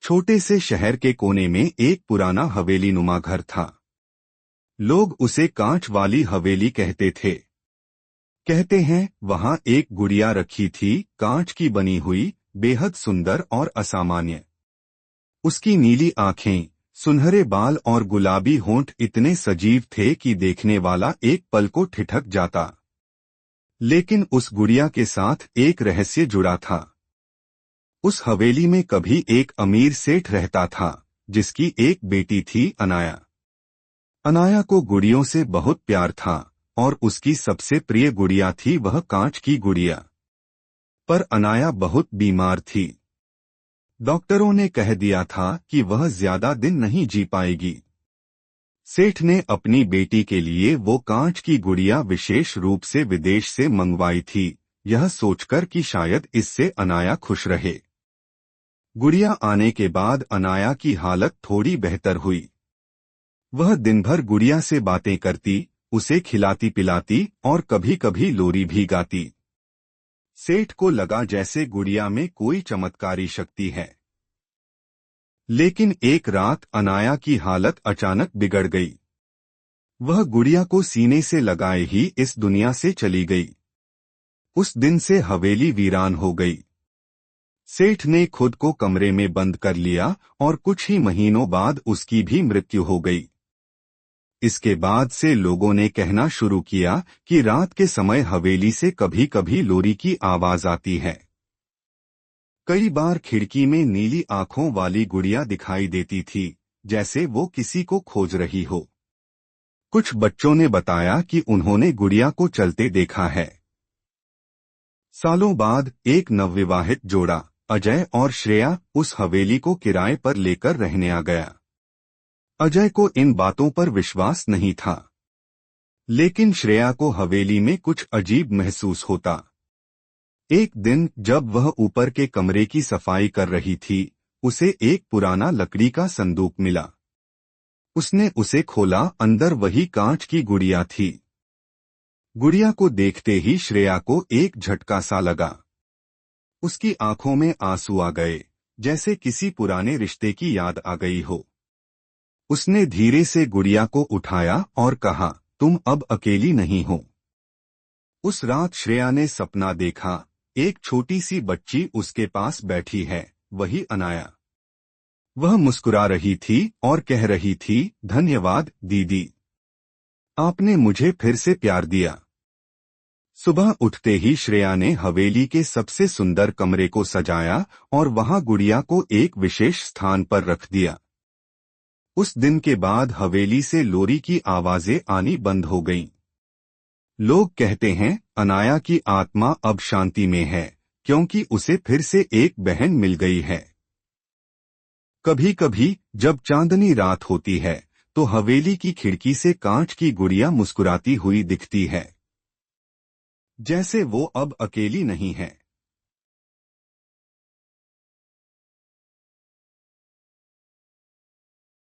छोटे से शहर के कोने में एक पुराना हवेली नुमा घर था। लोग उसे कांच वाली हवेली कहते थे। कहते हैं वहां एक गुड़िया रखी थी, कांच की बनी हुई, बेहद सुंदर और असामान्य। उसकी नीली आंखें, सुनहरे बाल और गुलाबी होंठ इतने सजीव थे कि देखने वाला एक पल को ठिठक जाता। लेकिन उस गुड़िया के साथ एक रहस्य जुड़ा था। उस हवेली में कभी एक अमीर सेठ रहता था, जिसकी एक बेटी थी, अनाया। अनाया को गुड़ियों से बहुत प्यार था और उसकी सबसे प्रिय गुड़िया थी वह कांच की गुड़िया। पर अनाया बहुत बीमार थी। डॉक्टरों ने कह दिया था कि वह ज्यादा दिन नहीं जी पाएगी। सेठ ने अपनी बेटी के लिए वो कांच की गुड़िया विशेष रूप से विदेश से मंगवाई थी, यह सोचकर कि शायद इससे अनाया खुश रहे। गुड़िया आने के बाद अनाया की हालत थोड़ी बेहतर हुई। वह दिन भर गुड़िया से बातें करती, उसे खिलाती पिलाती और कभी कभी लोरी भी गाती। सेठ को लगा जैसे गुड़िया में कोई चमत्कारी शक्ति है। लेकिन एक रात अनाया की हालत अचानक बिगड़ गई। वह गुड़िया को सीने से लगाए ही इस दुनिया से चली गई। उस दिन से हवेली वीरान हो गई। सेठ ने खुद को कमरे में बंद कर लिया और कुछ ही महीनों बाद उसकी भी मृत्यु हो गई। इसके बाद से लोगों ने कहना शुरू किया कि रात के समय हवेली से कभी कभी लोरी की आवाज आती है। कई बार खिड़की में नीली आंखों वाली गुड़िया दिखाई देती थी, जैसे वो किसी को खोज रही हो। कुछ बच्चों ने बताया कि उन्होंने गुड़िया को चलते देखा है। सालों बाद एक नवविवाहित जोड़ा, अजय और श्रेया, उस हवेली को किराए पर लेकर रहने आ गया। अजय को इन बातों पर विश्वास नहीं था, लेकिन श्रेया को हवेली में कुछ अजीब महसूस होता। एक दिन जब वह ऊपर के कमरे की सफाई कर रही थी, उसे एक पुराना लकड़ी का संदूक मिला। उसने उसे खोला, अंदर वही कांच की गुड़िया थी। गुड़िया को देखते ही श्रेया को एक झटका सा लगा। उसकी आंखों में आंसू आ गए, जैसे किसी पुराने रिश्ते की याद आ गई हो। उसने धीरे से गुड़िया को उठाया और कहा, तुम अब अकेली नहीं हो। उस रात श्रेया ने सपना देखा, एक छोटी सी बच्ची उसके पास बैठी है, वही अनाया। वह मुस्कुरा रही थी और कह रही थी, धन्यवाद दीदी, आपने मुझे फिर से प्यार दिया। सुबह उठते ही श्रेया ने हवेली के सबसे सुंदर कमरे को सजाया और वहां गुड़िया को एक विशेष स्थान पर रख दिया। उस दिन के बाद हवेली से लोरी की आवाजें आनी बंद हो गईं। लोग कहते हैं अनाया की आत्मा अब शांति में है, क्योंकि उसे फिर से एक बहन मिल गई है। कभी कभी जब चांदनी रात होती है तो हवेली की खिड़की से कांच की गुड़िया मुस्कुराती हुई दिखती है, जैसे वो अब अकेली नहीं है।